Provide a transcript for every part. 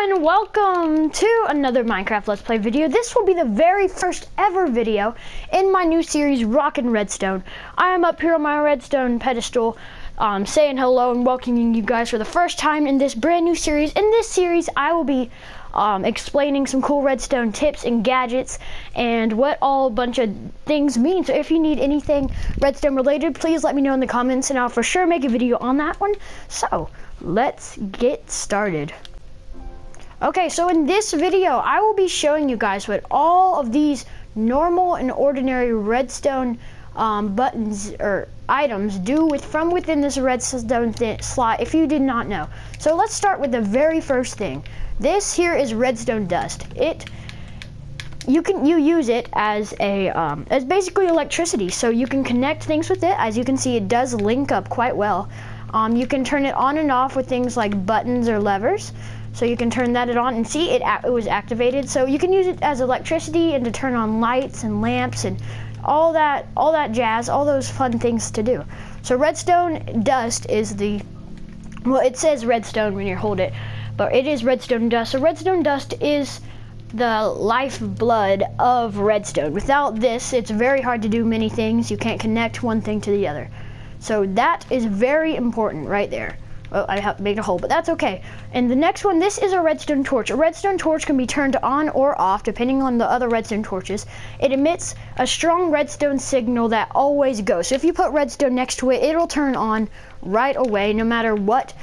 and welcome to another Minecraft Let's Play video. This will be the very first ever video in my new series, Rockin Redstone. I am up here on my redstone pedestal, saying hello and welcoming you guys for the first time in this brand new series. In this series, I will be explaining some cool redstone tips and gadgets and what all a bunch of things mean. So if you need anything redstone related, please let me know in the comments and I'll for sure make a video on that one. So let's get started. Okay, so in this video, I will be showing you guys what all of these normal and ordinary redstone buttons or items do from within this redstone slot if you did not know. So let's start with the very first thing. This here is redstone dust. You use it as as basically electricity, so you can connect things with it. As you can see, it does link up quite well. You can turn it on and off with things like buttons or levers. So you can turn that on and see it was activated. So you can use it as electricity and to turn on lights and lamps and all that jazz, all those fun things to do. So redstone dust is well, it says redstone when you hold it, but it is redstone dust. So redstone dust is the lifeblood of redstone. Without this, it's very hard to do many things. You can't connect one thing to the other. So that is very important right there. Well, I have made a hole, but that's okay. And the next one, this is a redstone torch. A redstone torch can be turned on or off depending on the other redstone torches. It emits a strong redstone signal that always goes. So if you put redstone next to it, it'll turn on right away no matter what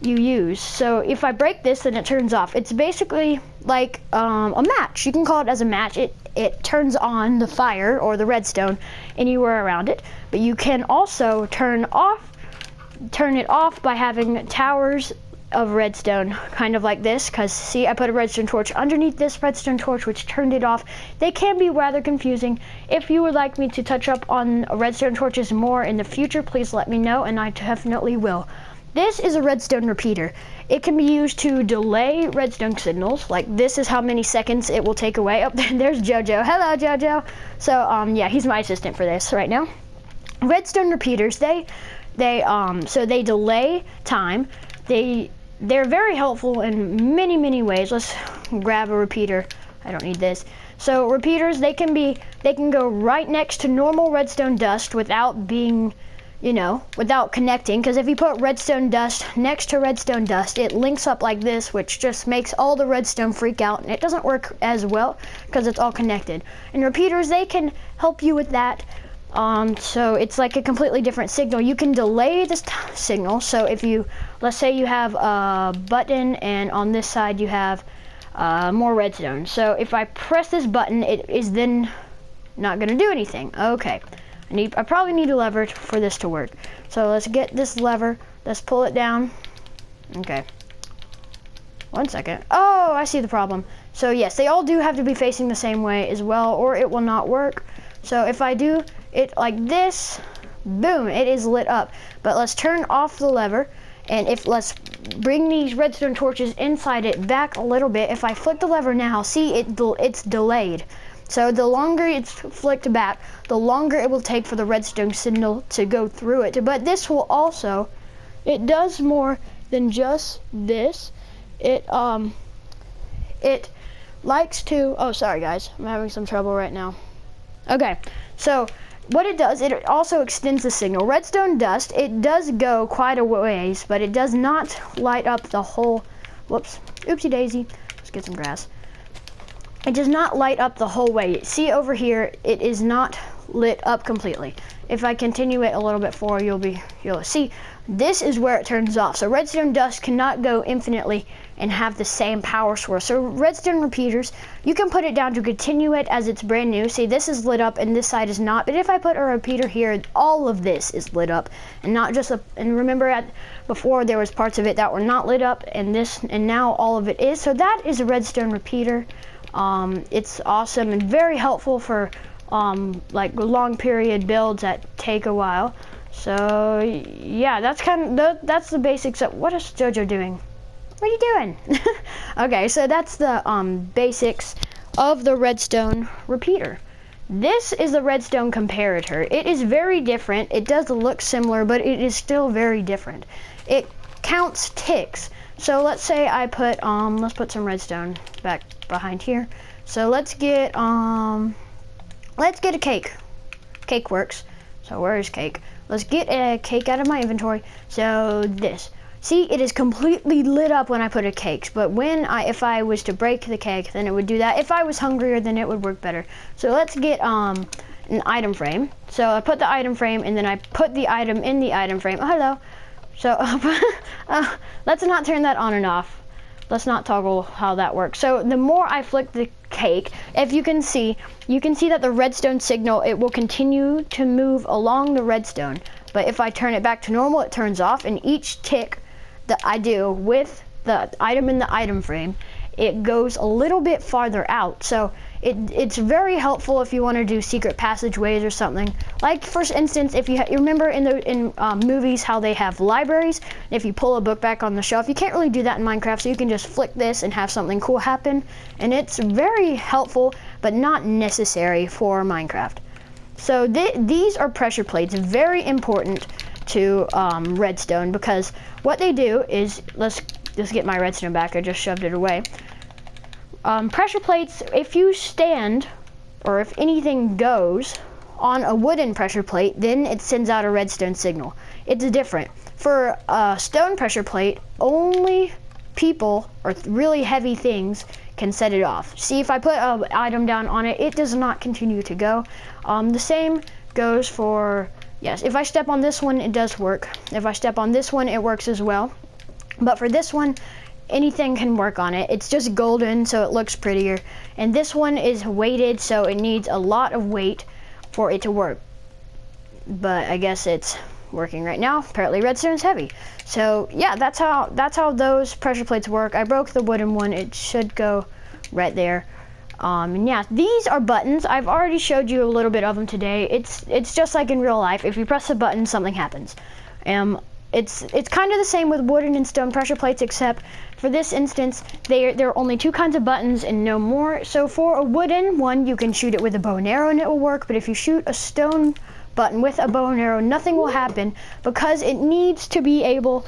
you use. So if I break this, then it turns off. It's basically like a match. You can call it as a match. It turns on the fire or the redstone anywhere around it, but you can also turn it off by having towers of redstone, kind of like this, because see, I put a redstone torch underneath this redstone torch, which turned it off. They can be rather confusing. If you would like me to touch up on redstone torches more in the future, please let me know, and I definitely will. This is a redstone repeater. It can be used to delay redstone signals. Like, this is how many seconds it will take away. Oh, there's Jojo. Hello, Jojo. So, yeah, he's my assistant for this right now. Redstone repeaters, so they delay time. They're very helpful in many ways. Let's grab a repeater. I don't need this. So repeaters, they can go right next to normal redstone dust without being, without connecting. Because if you put redstone dust next to redstone dust, it links up like this, which just makes all the redstone freak out, and it doesn't work as well because it's all connected. And repeaters, they can help you with that. So it's like a completely different signal. You can delay this signal. So if let's say you have a button and on this side you have more redstone. So if I press this button, it is then not gonna do anything. Okay, I probably need a lever for this to work. So let's get this lever, let's pull it down. Okay, 1 second. Oh, I see the problem. So yes, they all do have to be facing the same way as well, or it will not work. So if I do it like this, boom, it is lit up. But let's turn off the lever, and let's bring these redstone torches inside it back a little bit. If I flip the lever now, see, it's delayed. So the longer it's flicked back, the longer it will take for the redstone signal to go through it. But this will also, it does more than just this. It likes to, oh, sorry guys, I'm having some trouble right now. Okay, so what it does, it also extends the signal. Redstone dust, it does go quite a ways, but it does not light up the whole, whoops, oopsie daisy, let's get some grass. It does not light up the whole way. See over here, it is not lit up completely. If I continue it a little bit forward, you'll see, this is where it turns off. So redstone dust cannot go infinitely and have the same power source. So redstone repeaters, you can put it down to continue it as it's brand new. See, this is lit up and this side is not. But if I put a repeater here, all of this is lit up, and not just and remember before there was parts of it that were not lit up, and now all of it is. So that is a redstone repeater. It's awesome and very helpful for like long period builds that take a while. So yeah, that's the basics of what is Jojo doing? What are you doing? Okay, so that's the basics of the redstone repeater. This is the redstone comparator. It is very different. It does look similar, but it is still very different. It counts ticks. So let's say I put, let's put some redstone back behind here. So let's get a cake. Cake works. So where is cake? Let's get a cake out of my inventory. So this. See, it is completely lit up when I put a cake, but if I was to break the cake, then it would do that. If I was hungrier, then it would work better. So let's get an item frame. So I put the item frame, and then I put the item in the item frame. Oh, hello. So let's not turn that on and off. Let's not toggle how that works. So the more I flick the cake, if you can see that the redstone signal, it will continue to move along the redstone. But if I turn it back to normal, it turns off, and each tick that I do with the item in the item frame, it goes a little bit farther out. So it's very helpful if you want to do secret passageways or something. Like, for instance, if you remember in movies how they have libraries, if you pull a book back on the shelf, you can't really do that in Minecraft, so you can just flick this and have something cool happen. And it's very helpful, but not necessary for Minecraft. So these are pressure plates, very important to redstone, because what they do is, let's get my redstone back, I just shoved it away. Pressure plates, if you stand, or if anything goes on a wooden pressure plate, then it sends out a redstone signal. It's different. For a stone pressure plate, only people or really heavy things can set it off. See, if I put an item down on it, it does not continue to go. The same goes for, yes, if I step on this one, it does work. If I step on this one, it works as well. But for this one, anything can work on it. It's just golden, so it looks prettier. And this one is weighted, so it needs a lot of weight for it to work. But I guess it's working right now. Apparently redstone's heavy. So yeah, that's how those pressure plates work. I broke the wooden one. It should go right there. And yeah, these are buttons. I've already showed you a little bit of them today. It's just like in real life. If you press a button, something happens. It's kind of the same with wooden and stone pressure plates, except for this instance, there are only two kinds of buttons and no more. So for a wooden one, you can shoot it with a bow and arrow and it will work, but if you shoot a stone button with a bow and arrow, nothing will happen, because it needs to be able,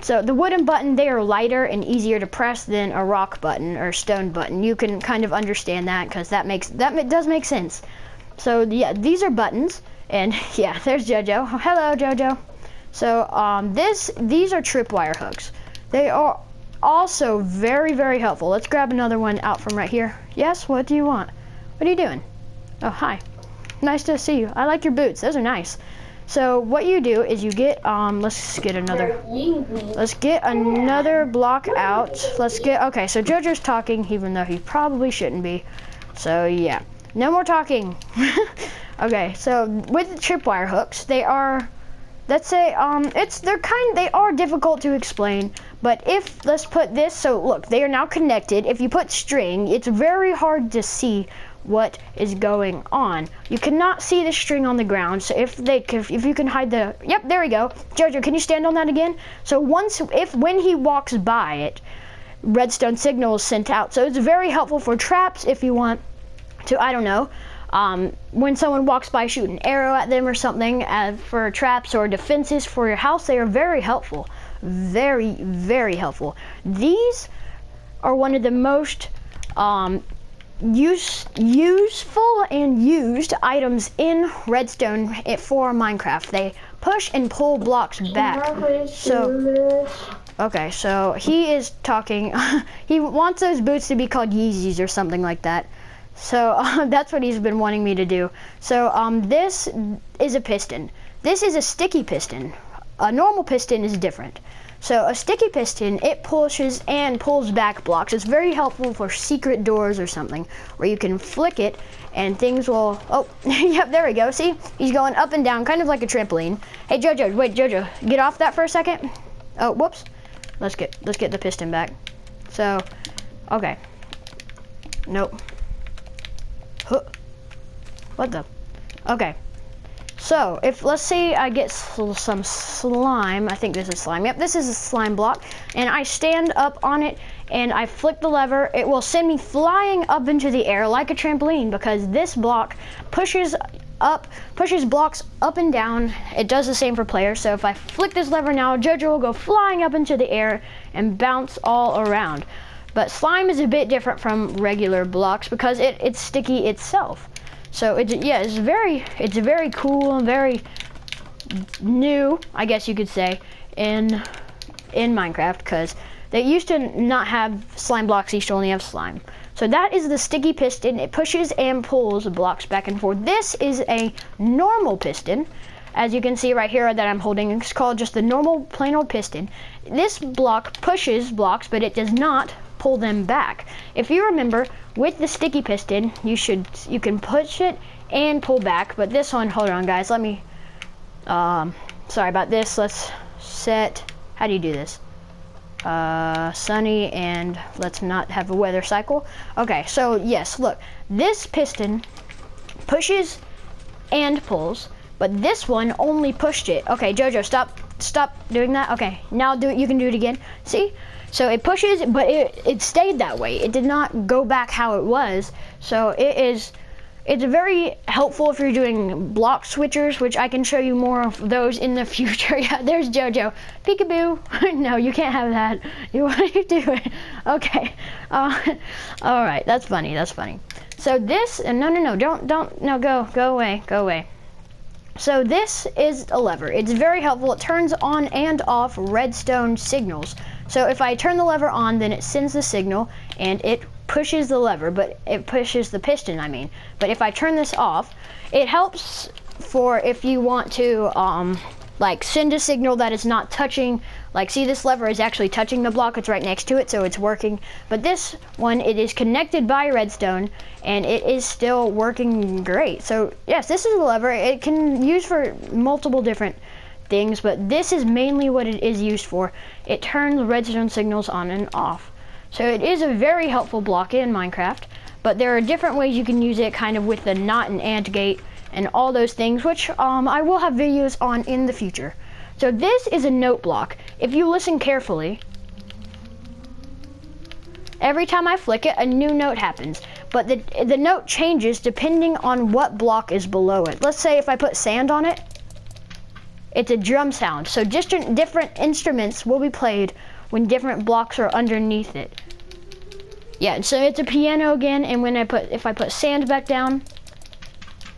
so the wooden button, they are lighter and easier to press than a rock button or stone button. You can kind of understand that, because that does make sense. So yeah, these are buttons, and yeah, there's Jojo. Hello, Jojo. So these are tripwire hooks. They are also very, very helpful. Let's grab another one out from right here. Yes, what do you want? What are you doing? Oh, hi. Nice to see you. I like your boots. Those are nice. So what you do is you get, let's get another block out. Okay, so Jojo's talking, even though he probably shouldn't be. So yeah, no more talking. Okay, so with the tripwire hooks, they are, let's say, they are difficult to explain, but let's put this, so look, they are now connected. If you put string, it's very hard to see what is going on. You cannot see the string on the ground, so if you can hide the, yep, there we go. Jojo, can you stand on that again? So when he walks by it, redstone signal is sent out. So it's very helpful for traps if you want to, I don't know, when someone walks by, shoot an arrow at them or something, for traps or defenses for your house. They are very helpful. Very, very helpful. These are one of the most useful and used items in redstone for Minecraft. They push and pull blocks back. So, okay, so he is talking. He wants those boots to be called Yeezys or something like that. So that's what he's been wanting me to do. So this is a piston. This is a sticky piston. A normal piston is different. So a sticky piston, it pushes and pulls back blocks. It's very helpful for secret doors or something, where you can flick it and things will, oh, yep, there we go. See, he's going up and down, kind of like a trampoline. Hey, Jojo, wait, Jojo, get off that for a second. Oh, whoops. Let's get the piston back. So, okay. Nope. Huh. What the? Okay. So, let's say I get some slime, I think this is slime, yep, this is a slime block, and I stand up on it, and I flick the lever, it will send me flying up into the air like a trampoline, because this block pushes up, pushes blocks up and down. It does the same for players. So if I flick this lever now, JoJo will go flying up into the air and bounce all around. But slime is a bit different from regular blocks because it's sticky itself. So it's very cool and very new, I guess you could say, in Minecraft, because they used to not have slime blocks, they used to only have slime. So that is the sticky piston. It pushes and pulls blocks back and forth. This is a normal piston, as you can see right here that I'm holding. It's called just the normal plain old piston. This block pushes blocks, but it does not pull them back. If you remember, with the sticky piston, you can push it and pull back, but this one, hold on guys, let me, sorry about this, let's set, how do you do this? Sunny, and let's not have a weather cycle. Okay, so yes, look, this piston pushes and pulls, but this one only pushed it. Okay, JoJo, stop doing that. Okay, now you can do it again. See? So it pushes, but it stayed that way. It did not go back how it was. So it's very helpful if you're doing block switchers, which I can show you more of those in the future. Yeah, there's JoJo. Peekaboo. No, you can't have that. What are you doing? Okay. All right, that's funny. That's funny. So this, no, don't, no, go away. So this is a lever. It's very helpful. It turns on and off redstone signals. So if I turn the lever on, then it sends the signal and it pushes the lever, but it pushes the piston, I mean. But if I turn this off, it helps for if you want to like send a signal that is not touching, like see this lever is actually touching the block, it's right next to it, so it's working. But this one, it is connected by redstone and it is still working great. So yes, this is a lever. It can use for multiple different things, but this is mainly what it is used for. It turns redstone signals on and off. So it is a very helpful block in Minecraft, but there are different ways you can use it, kind of with the not and AND gate and all those things, which I will have videos on in the future. So this is a note block. If you listen carefully, every time I flick it, a new note happens, but the note changes depending on what block is below it. Let's say if I put sand on it, it's a drum sound. So different instruments will be played when different blocks are underneath it. Yeah, so it's a piano again, and if I put sand back down,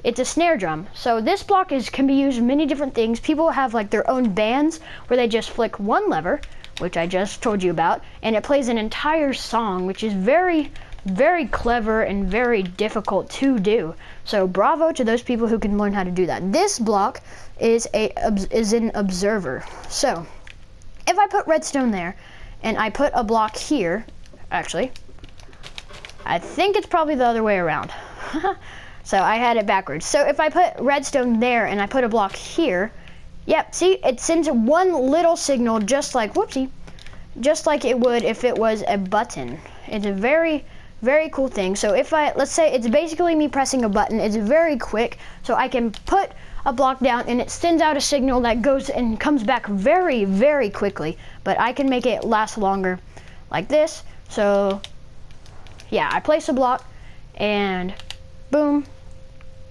it's a snare drum. So this block can be used in many different things. People have like their own bands where they just flick one lever, which I just told you about, and it plays an entire song, which is very, very clever and very difficult to do. So bravo to those people who can learn how to do that. This block is an observer. So if I put redstone there and I put a block here, actually, I think it's probably the other way around. So I had it backwards. So if I put redstone there and I put a block here, yep, see, it sends one little signal just like, whoopsie, just like it would if it was a button. It's a very, very cool thing. So if let's say it's basically me pressing a button, it's very quick, so I can put a block down and it sends out a signal that goes and comes back very, very quickly, but I can make it last longer like this. So yeah, I place a block and boom,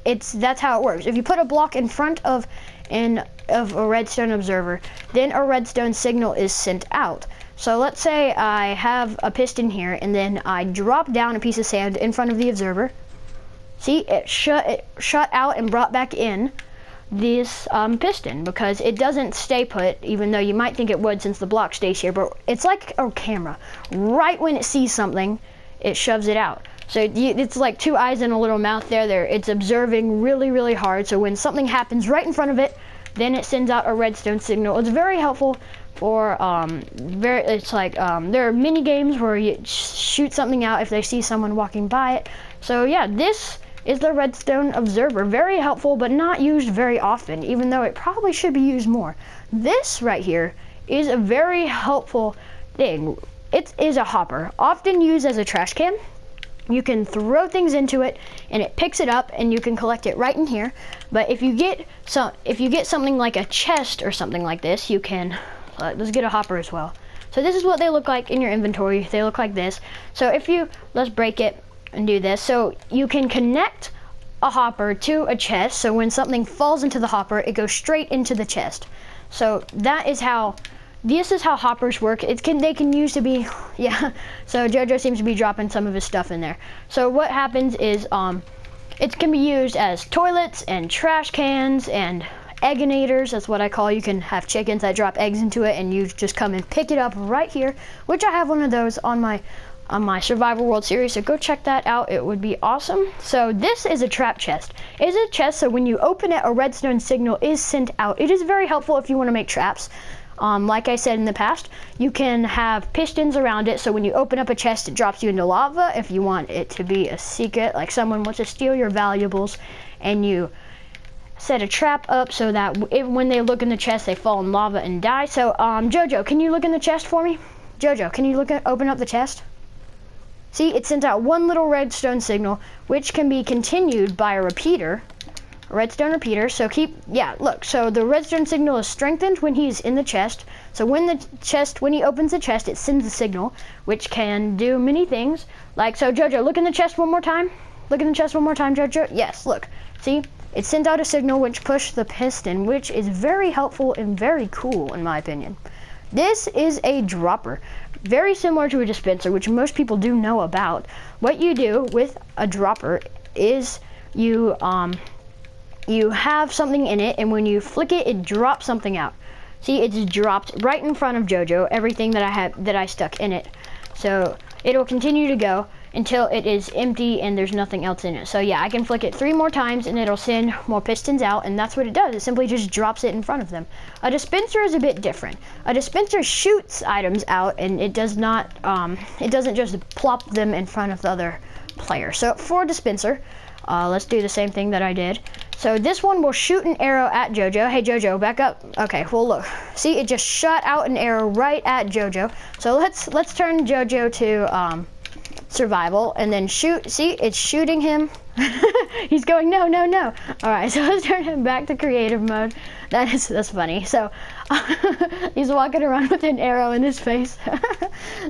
that's how it works. If you put a block in front of a redstone observer, then a redstone signal is sent out. So let's say I have a piston here and then I drop down a piece of sand in front of the observer. See, it shut out and brought back in this piston, because it doesn't stay put, even though you might think it would since the block stays here, but it's like a camera. Right when it sees something, it shoves it out. So it's like two eyes and a little mouth there. It's observing really, really hard. So when something happens right in front of it, then it sends out a redstone signal. It's very helpful for it's like there are mini games where you shoot something out if they see someone walking by it. So yeah, this is the redstone observer. Very helpful, but not used very often, even though it probably should be used more. This right here is a very helpful thing. It is a hopper, often used as a trash can. You can throw things into it and it picks it up and you can collect it right in here. But if you get something like a chest or something like this, you can let's get a hopper as well. So this is what they look like in your inventory. They look like this. So let's break it and do this. So you can connect a hopper to a chest, so when something falls into the hopper, it goes straight into the chest. So this is how hoppers work. They can use to be, yeah. So JoJo seems to be dropping some of his stuff in there. So what happens is, it can be used as toilets and trash cans and egginators. That's what I call. You can have chickens that drop eggs into it, and you just come and pick it up right here, which I have one of those on my Survival World series, so go check that out. It would be awesome. So this is a trap chest. It is a chest, so when you open it, a redstone signal is sent out. It is very helpful if you want to make traps. Like I said in the past, you can have pistons around it, so when you open up a chest, it drops you into lava. If you want it to be a secret, like someone wants to steal your valuables, and you set a trap up so that when they look in the chest, they fall in lava and die. So, Jojo, can you look in the chest for me? Jojo, can you open up the chest? See, it sent out one little redstone signal, which can be continued by a repeater, a redstone repeater. So look, so the redstone signal is strengthened when he's in the chest. So when he opens the chest, it sends a signal, which can do many things. Like, so Jojo, look in the chest one more time. Look in the chest one more time, Jojo. Yes, look, see? It sent out a signal which pushed the piston, which is very helpful and very cool in my opinion. This is a dropper. Very similar to a dispenser, which most people do know about. What you do with a dropper is you have something in it, and when you flick it, it drops something out. See, it's dropped right in front of Jojo, everything that I stuck in it. So it'll continue to go until it is empty and there's nothing else in it. So yeah, I can flick it 3 more times and it'll send more pistons out, and that's what it does. It simply just drops it in front of them. A dispenser is a bit different. A dispenser shoots items out, and it does not, it doesn't just plop them in front of the other player. So for a dispenser, let's do the same thing that I did. So this one will shoot an arrow at Jojo. Hey Jojo, back up. Okay, well look. See, it just shot out an arrow right at Jojo. So let's turn Jojo to survival and then shoot. See, it's shooting him. He's going no, no, no. All right, so let's turn him back to creative mode. That's funny. So he's walking around with an arrow in his face.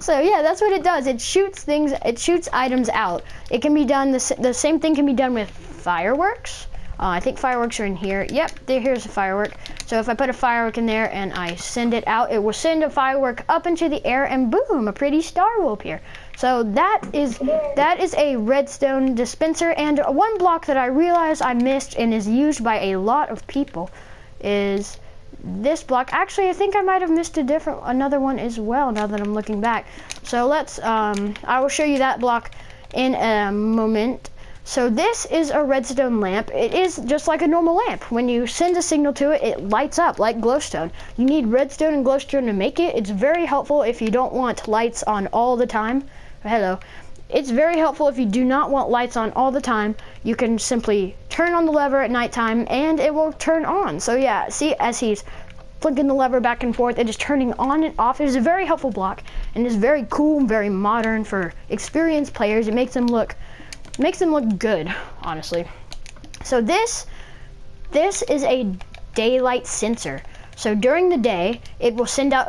So yeah, that's what it does. It shoots things. It shoots items out. It can be done. The same thing can be done with fireworks. I think fireworks are in here. Yep, here's a firework. So if I put a firework in there and I send it out, it will send a firework up into the air, and boom, a pretty star will appear. So that is a redstone dispenser. And one block that I realized I missed and is used by a lot of people is this block. Actually, I think I might have missed another one as well now that I'm looking back. So let's, I will show you that block in a moment. So this is a redstone lamp. It is just like a normal lamp. When you send a signal to it, it lights up like glowstone. You need redstone and glowstone to make it. It's very helpful if you don't want lights on all the time. Hello. It's very helpful if you do not want lights on all the time. You can simply turn on the lever at nighttime and it will turn on. So yeah, see, as he's flicking the lever back and forth, it is turning on and off. It is a very helpful block, and it's very cool and very modern for experienced players. It makes them look good, honestly. So this is a daylight sensor. So during the day, it will send out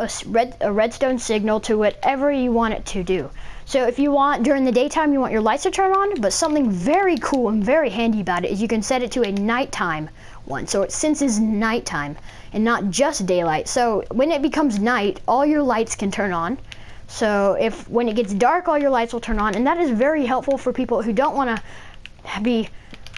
a redstone signal to whatever you want it to do. So if you want, during the daytime, you want your lights to turn on, but something very cool and very handy about it is you can set it to a nighttime one. So it senses nighttime and not just daylight. So when it becomes night, all your lights can turn on. So when it gets dark, all your lights will turn on, and that is very helpful for people who don't want to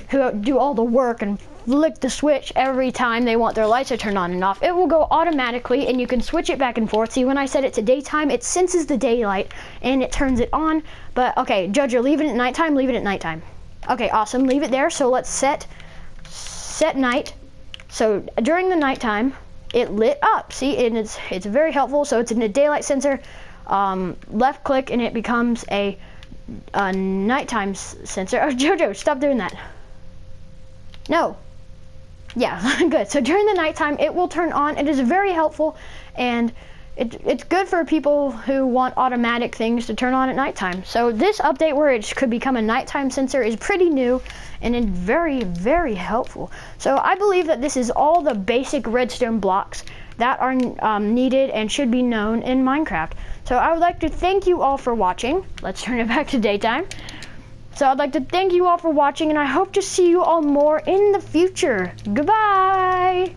who do all the work and flick the switch every time they want their lights to turn on and off. It will go automatically, and you can switch it back and forth. See, when I set it to daytime, it senses the daylight and it turns it on. But okay, Jojo, leave it at nighttime. Leave it at nighttime. Okay, awesome. Leave it there. So let's set night. So during the nighttime, it lit up. See, and it's very helpful. So it's in a daylight sensor. Left click and it becomes a nighttime sensor. Oh, Jojo, stop doing that. No. Yeah, good. So during the nighttime, it will turn on. It is very helpful, and it's good for people who want automatic things to turn on at nighttime. So this update where it could become a nighttime sensor is pretty new, and it's very, very helpful. So I believe that this is all the basic redstone blocks that are needed and should be known in Minecraft. So I would like to thank you all for watching. Let's turn it back to daytime. So I'd like to thank you all for watching, and I hope to see you all more in the future. Goodbye!